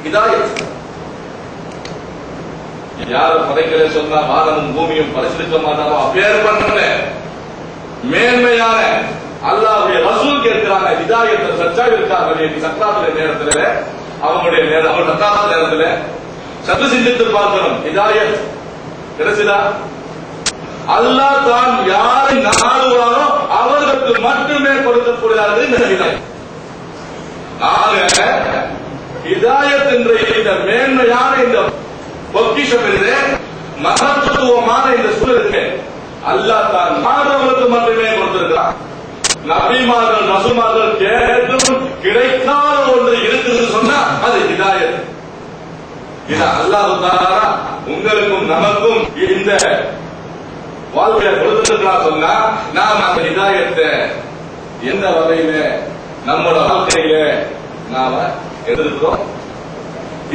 ஹிதாயத். யார படைக்கல சொன்னா வானமும் பூமியும் பரிசுத்த மாட்டாரோ அப்பேற்பட்ட மேன்மையான அல்லாஹ்வுடைய ரசூல் கேட்கிறாங்க ஹிதாயத்தை சச்சாவிற்காக சக்கராத்துடைய நேரத்துல அவங்களுடைய நேரம் அவங்க சக்கராத்து நேரத்துல சற்று சிந்தித்து பார்க்கணும். ஹிதாயத் கிடைச்சதா? அல்லாஹ் தான் யாரை நாடுவாரோ அவர்களுக்கு மட்டுமே கொடுக்கக்கூடியது இந்த ஹிதாயத். ஹிதாயத் என்ற இந்த மேன்மையான இந்த பொக்கிஷம் இருக்கு, மகத்துவமான இந்த சூழலுக்கு அல்லாஹ் தான் நாடுவர்களுக்கு மட்டுமே கொடுத்திருக்கிறார். நபிமார்கள் ரசூல்மார்கள் கேட்டும் கிடைக்காத ஒன்று இருக்குது சொன்னா அது ஹிதாயத். இது அல்லாஹ் தஆலா உங்களுக்கும் நமக்கும் இந்த வாழ்க்கையை கொடுத்திருக்கிறார் சொன்னா நாம் அந்த ஹிதாயத்தை எந்த வகையில நம்மளோட வாழ்க்கையில நாம எடுத்துக்கிறோம்,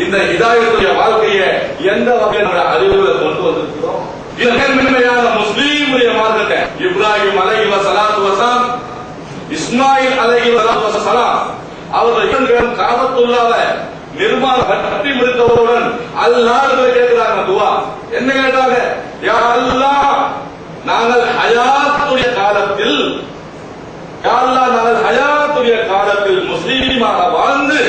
இந்த ஹிதாயத்துடைய வாழ்க்கையை எந்த வகையான அறிவுகளை கொண்டு வந்திருக்கிறோம். இது மேன்மையான முஸ்லீமுடைய மார்க்கத்தை இப்ராஹிம் அலைஹி வஸலாத்து வஸலாம், இஸ்மாயில் அலைஹி வஸலாத்து வஸலாம் அவர்கள் இரண்டு காபத்துல்லாஹ்வை நிர்மாணம் கட்டி முடித்தவுடன் அல்லாஹ் கேட்கிறாங்க துஆ. என்ன கேட்டாங்க? யா அல்லாஹ், நாங்கள் ஹயாத்துடைய காலத்தில், யா அல்லாஹ் நாங்கள் ஹயாத்துடைய காலத்தில் முஸ்லீமாக வாழ்ந்து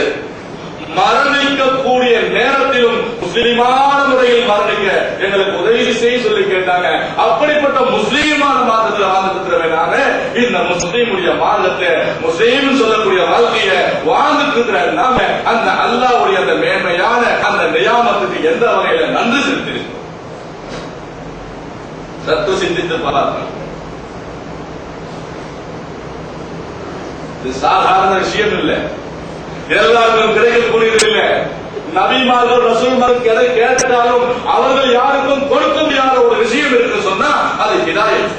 மரணிக்கக்கூடிய நேரத்திலும் முஸ்லிமான முறையில் மரணிக்க எங்களுக்கு உதவி செய்ய சொல்லி கேட்டாங்க. அப்படிப்பட்ட முஸ்லீமான மார்க்கத்தில் வாழ்ந்துட்டு நாங்க இந்த முஸ்லீமுடைய மார்க்கத்தை முஸ்லீம் சொல்லக்கூடிய வாழ்க்கையை வாழ்ந்துட்டு இருக்கிற நாம அந்த அல்லாஹ்வுடைய அந்த மேன்மையான அந்த நியாமத்துக்கு எந்த வகையில நன்றி செலுத்திருக்கோம்? சற்று சிந்தித்து பார்க்கணும். இது சாதாரண விஷயம் இல்லை, எல்லாருக்கும் கிடைக்கக்கூடியது இல்லை. நபிமார்கள் ரசூல்மார்கள் எதை கேட்டாலும் அவர்கள் யாருக்கும் கொடுக்க முடியாத ஒரு விஷயம் இருக்கு சொன்னா அது ஹிதாயத்.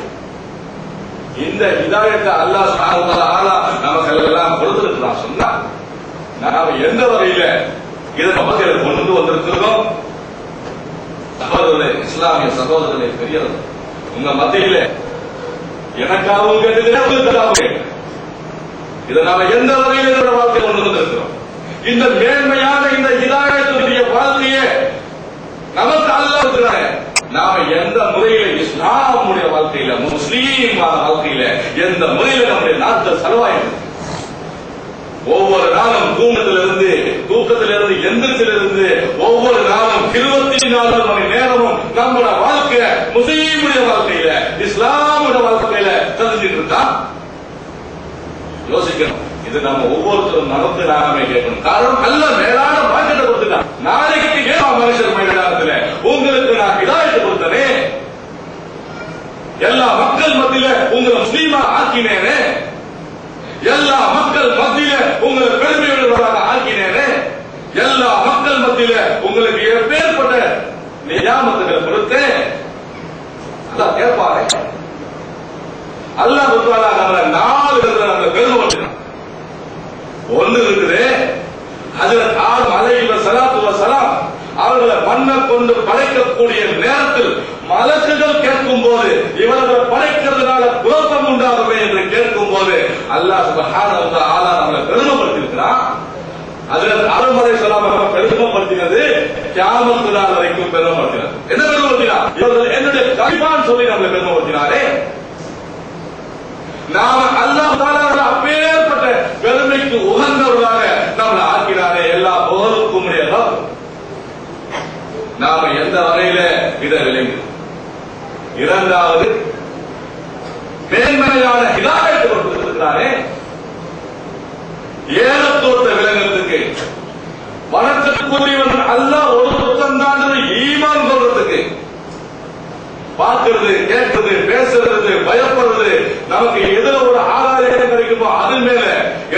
இந்த ஹிதாயத்தை அல்லாஹ் சுப்ஹானஹு வ தஆலா நமக்கு எல்லாம் கொடுத்திருக்கிறான் சொன்னா நாம எந்த வகையில இதை நமக்கு கொண்டு வந்திருக்கிறோம்? சகோதரர்களே, இஸ்லாமிய சகோதரர்களே, பெரியவர்கள், உங்க மத்தியில எனக்காகவும் கேட்டு இதை நாம எந்த வகையில் வாழ்க்கை கொண்டு வந்திருக்கிறோம்? இந்த மேன்மையான இந்த ஹிதாயத்துடைய வாழ்க்கையை நமக்கு அல்லாஹ் இருக்கிறாங்க. நாம எந்த முறையில இஸ்லாமுடைய வாழ்க்கையில முஸ்லீமான வாழ்க்கையில எந்த முறையில நம்முடைய நாட்டை செலவாயிருக்கு? ஒவ்வொரு நாளும் தூக்கத்திலிருந்து எந்திரத்திலிருந்து ஒவ்வொரு நாளும் 24 மணி நேரமும் நம்மளோட வாழ்க்கை முஸ்லீமுடைய வாழ்க்கையில இஸ்லாமுடைய வாழ்க்கையில தெரிஞ்சுட்டு இருக்கா? யோசிக்கணும். இது நம்ம ஒவ்வொருத்தரும் நடந்து நாமே கேட்கணும். காரணம் அல்லாஹ் மேலான பாக்கியத்தை கொடுத்துட்டான். நாளைக்கு ஏன் மனுஷர் மைதானத்துல உங்களுக்கு நான் ஹிதாயத்தை கொடுத்தனே, எல்லா மக்கள் மத்தியில உங்களை முஸ்லீமா ஆக்கினேனே, எல்லா மக்கள் மத்தியில உங்களை பெருமையுள்ளவராக ஆக்கினேனே, எல்லா மக்கள் மத்தியில உங்களுக்கு எப்பேற்பட்ட நியாமத்துகளை கொடுத்தேன். அல்லாஹ் கேட்பாரு. அல்லாஹ் தஆலா நம்மள 4 இடத்துல நம்ம பெருமைப்படுத்தினான். ஒன்று இருக்குது, ஹஜ்ரத் ஆதம் அலைஹி வஸலாத்து வஸலாம் அவர்களை மண்ணை கொண்டு படைக்கக்கூடிய நேரத்தில் மலக்குகள் கேட்கும் போது இவர்களை படைக்கிறதுனால குழப்பம் உண்டாகுமே என்று கேட்கும் போது அல்லாஹ் சுப்ஹானஹு வ தஆலா நம்மளை பெருமைப்படுத்தியிருக்கிறான். ஹஜ்ரத் ஆதம் அலைஹிஸ்ஸலாம் அவர்களை பெருமைப்படுத்தினது கியாமத் நாள் வரைக்கும் பெருமைப்படுத்தினார். என்ன பெருமைப்படுத்தினார்? இவர்கள் என்னுடைய கலிமான்னு சொல்லி நம்மளை பெருமைப்படுத்தினாரே. நாம அல்லாஹ் தஆலா அப்பேற்பட்ட பெருமைக்கு உகந்தவர்களாக நம்மளை ஆக்கினாரே. எல்லா புகழுக்கும் உரியவர். நாம எந்த வகையில இதை விளங்கு? இரண்டாவது, மேன்மையான ஹிதாயத்தை கொடுத்திருக்கிறாரே. ஏகத்துவத்தை விளங்குறதுக்கு, வணக்கத்துக்குரியவன் அல்லாஹ் ஒரு புத்தம் தான் ஈமான் சொல்றதுக்கு, பார்க்கிறது, கேட்கிறது, பேசுறது, பயப்படுறது, நமக்கு எதுல ஒரு ஆதாயம் கிடைக்குமோ அதன் மேல,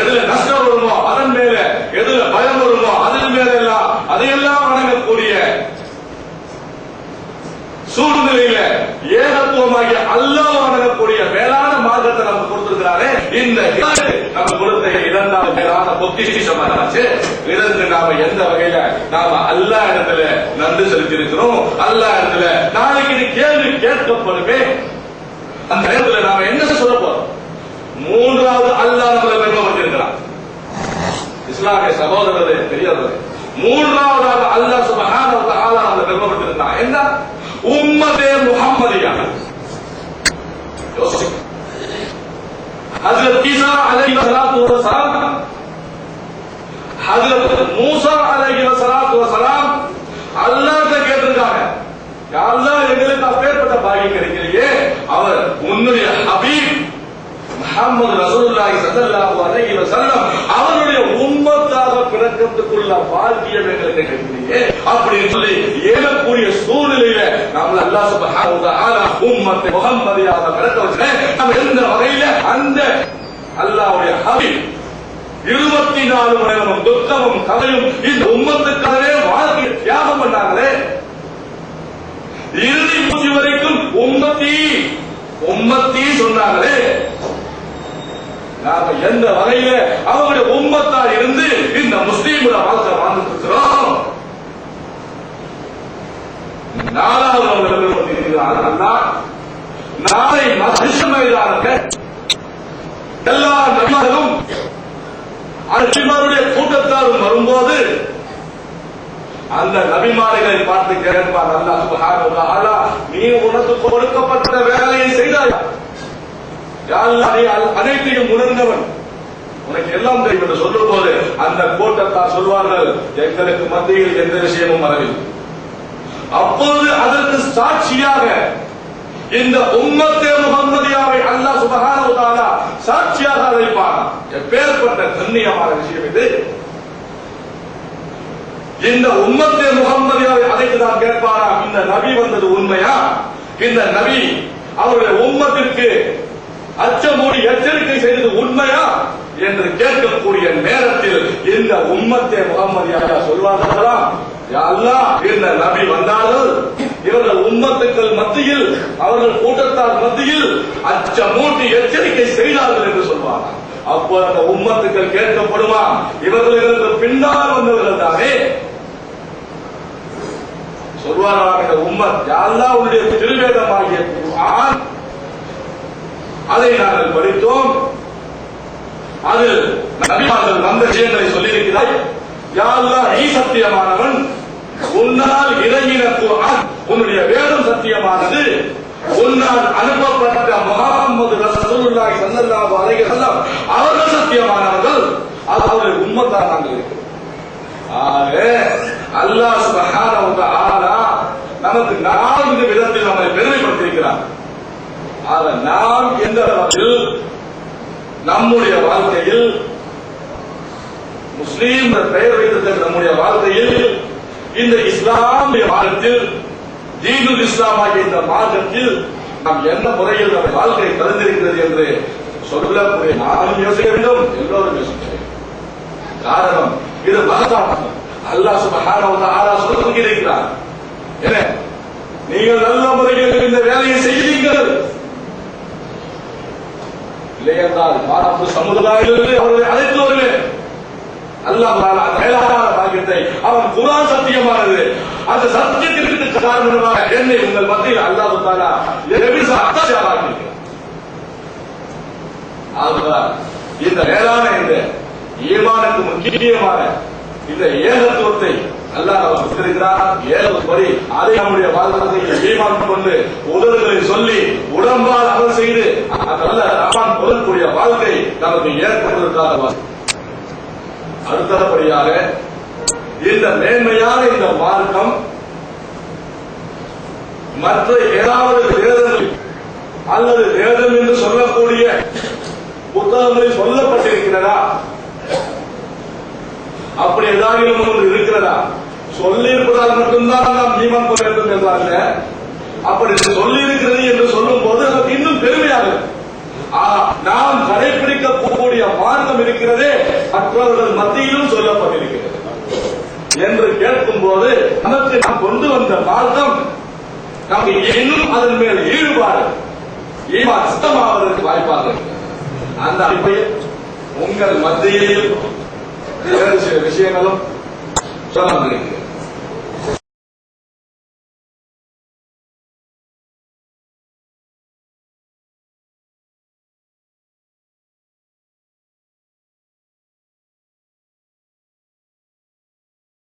எதுல நஷ்டம் வருமோ அதன் மேல, எதுல பயம் வருமோ அதன் மேல எல்லாம் அதையெல்லாம் வணங்கக்கூடிய சூழ்நிலையில ஏகத்துவமாகிய அல்லாஹ் வணங்கக்கூடிய மேலான மார்க்கத்தை நமக்கு கொடுத்திருக்கிறாரே. இந்த நம்ம கொடுத்த இரண்டாவது மேலான பொக்கிஷமாச்சு. இதற்கு நாம எந்த வகையில நாம அல்லாஹ் இடத்துல நன்றி செலுத்தி இருக்கிறோம்? அல்லாஹ் இடத்துல நாளைக்கு இது கேள்வி கேட்கப்படுமே, அந்த நேரத்தில் நாம என்ன சொல்ல போறோம்? மூன்றாவது அல்லாஹ் நம்மளை பெருமைப்படுத்தியிருக்கிறான். இஸ்லாமிய சகோதரர்களே, பெரியவர்களே, மூன்றாவதாக அல்லாஹ் சுப்ஹானஹு வ தஆலா அந்த நிறுவப்பட்டிருந்தான் என்ன உம்மதே முஹம்மதியா. ஹஜ்ரத் ஈசா அலைஹிஸ்ஸலாத்து வஸ்ஸலாம், ஹஜ்ரத் மூசா அலைஹிஸ்ஸலாத்து வஸ்ஸலாம் அல்லாஹ்ட்ட கேட்டிருக்காங்க, யா அல்லாஹ் எங்களுக்கு அப்பேற்பட்ட பாக்கியம் கிடைக்கலையே, அவர் உன்னுடைய ஹபீப் முஹம்மது ரசூலுல்லாஹி ஸல்லல்லாஹு அலைஹி வஸல்லம் அவருடைய உம்மத்தாக பிறக்கிறதுக்குள்ள பாக்கியம் எங்களுக்கு கிடைக்கலையே அப்படின்னு சொல்லி ஏறக்கூடிய சூழ்நிலையில நாம அல்லாஹ் சுப்ஹானஹு வ தஆலா உம்மத்தை முஹம்மதியாக பிறக்க வச்சேன். நம்ம எந்த வகையில அந்த அல்லாஹ்வுடைய ஹபீப் 24 மணி நேரம் துக்கமும் கதையும் இந்த உம்மத்துக்காகவே வாழ்க்கையை தியாகம் பண்ணாங்களே, இறுதி மூச்சு வரைக்கும் உம்மத்தி உம்மத்தி சொன்னாங்களே, நாம எந்த வகையில அவங்களுடைய உம்மத்தா இருந்து இந்த முஸ்லீம்கள வாழ்க்கை வாழ்ந்துட்டு இருக்கிறோம். நாலாவது நாளை மஹ்ஷர் மைதானத்தில் எல்லா நபிமார்களும் நபிமாருடைய கூட்டத்தாரும் வரும்போது அந்த நபிமார்களை பார்த்து கேட்பார் அல்லாஹ் சுப்ஹானஹு வ தஆலா, நீ உனக்கு கொடுக்கப்பட்ட வேலையை செய்தாயா? யா அல்லாஹ், நீ அனைத்தையும் உணர்ந்தவன், உனக்கு எல்லாம் தெரியும் என்று சொல்லும் போது அந்த கூட்டத்தார் சொல்வார்கள், எங்களுக்கு மத்தியில் எந்த விஷயமும் வரவில்லை. அப்போது அதற்கு சாட்சியாக இந்த உம்மத்தே முஹம்மதியாவை அல்லாஹ் சுப்ஹானஹு வ தஆலா சாட்சியாக வைப்பார். எப்பேற்பட்ட கண்ணியமான விஷயம் இது! இந்த உம்மத்தே முஹம்மதியாவை அழைத்து தான் கேட்பாரா, இந்த நபி வந்தது உண்மையா? இந்த நபி அவருடைய உம்மத்திற்கு அச்சமூடி எச்சரிக்கை செய்தது உண்மையா என்று கேட்கக்கூடிய நேரத்தில் இந்த உம்மத்தே முஹம்மதியா சொல்வார்களாம், யா அல்லாஹ், இந்த நபி வந்தார்கள், இவர்கள் உம்மத்துக்கள் மத்தியில் அவர்கள் கூட்டத்தார் மத்தியில் அச்சமூட்டி எச்சரிக்கை செய்தார்கள் என்று சொல்வார்கள். அப்போ அந்த உம்மத்துக்கள் கேட்கப்படுமா, இவர்களுக்கு பின்னால் வந்தவர்கள் தானே சொல்வார்கள். இந்த உம்மத், யா அல்லாஹ், உன்னுடைய திருவேதமாகிய குர்ஆன் அதை நாங்கள் படித்தோம், அது நபிமார்கள் வந்த விஷயங்களை சொல்லியிருக்கிறாய். யா அல்லாஹ், நீ சத்தியமானவன், உன்னால் இறங்கின குர்ஆன் உன்னுடைய வேதம் சத்தியமானது, உன்னால் அனுப்பப்பட்ட முஹம்மது ரசூலுல்லாஹி ஸல்லல்லாஹு அலைஹி வஸல்லம் அவர்கள் சத்தியமானவர்கள், அவருடைய உம்மத்தாக நாங்கள் இருக்கிறோம். ஆக அல்லாஹ் சுப்ஹானஹு வ தஆலா நமக்கு 4 விதத்தில் நம்மை பெருமைப்படுத்தியிருக்கிறார். ஆக நாம் எந்த அளவில் நம்முடைய வாழ்க்கையில் முஸ்லீம் பெயர் வைத்திருக்கிற நம்முடைய வாழ்க்கையில் இந்த இஸ்லாமிய மார்க்கத்தில் தீனுல் இஸ்லாம் ஆகிய இந்த மார்க்கத்தில் நாம் என்ன முறையில் நம்ம வாழ்க்கை கலந்திருக்கிறது என்று சொல்லக்கூடிய நானும் யோசிக்க வேண்டும், எல்லோரும் யோசிக்க வேண்டும். காரணம் இது மகத்தானது. அல்லாஹ் சுப்ஹானஹு வ தஆலா சொல்லியிருக்கிறார், என்ன, நீங்கள் நல்ல முறையில் இந்த வேலையை செய்வீர்கள், இல்லையென்றால் பாரம்பரிய சமுதாயத்திலிருந்து அவர்களை அழைத்து வருவேன். அல்லாஹ் அந்த மேலான பாக்கியத்தை அவன் குர்ஆன் சத்தியமானது, அந்த சத்தியத்திற்கு காரணமாக என்னை உங்கள் மத்தியில் அல்லாஹ் தஆலா அத்தாட்சியாகிறார். ஆதலால் இந்த மேலான இந்த ஈமானுக்கு முக்கியமான இந்த ஏகத்துவத்தை அல்லாஹ் கொடுத்திருக்கிறார். ஏகத்துவப்படி அதை நம்முடைய வாழ்க்கையில் ஈமான் கொண்டு உதடுகளை சொல்லி உடம்பால் அமல் செய்து நல்ல ரஹ்மான் பொருளக்கூடிய வாழ்க்கை நமக்கு ஏற்படுவதற்காக. அடுத்தபடியாக இந்த மேன்மையான இந்த மார்க்கம் மற்ற ஏதாவது வேதங்கள் அல்லது வேதம் என்று சொல்லக்கூடிய புத்தகங்களில் சொல்லப்பட்டிருக்கிறதா, அப்படி ஏதாவது ஒன்று இருக்கிறதா? சொல்லி இருப்பதால் மட்டும்தான் நாம் ஈமான் கொள்ள வேண்டும் என்றால், அப்படி சொல்லி இருக்கிறது என்று சொல்லும் போது நமக்கு இன்னும் பெருமையாக நாம் கடைபிடிக்கக்கூடிய மார்க்கம் இருக்கிறதே மற்றவர்கள் மத்தியிலும் சொல்லப்பட்டிருக்கிறது என்று கேட்கும் போது நமக்கு நாம் கொண்டு வந்த மார்க்கம் நமக்கு இன்னும் அதன் மேல் ஈடுபாடு ஈமான் அஸ்தமாவதற்கு வாய்ப்பாக இருக்கிறது. அந்த அடிப்படையில் உங்கள் மத்தியில் வேறு சில விஷயங்களும் சொல்ல வந்திருக்கிறது.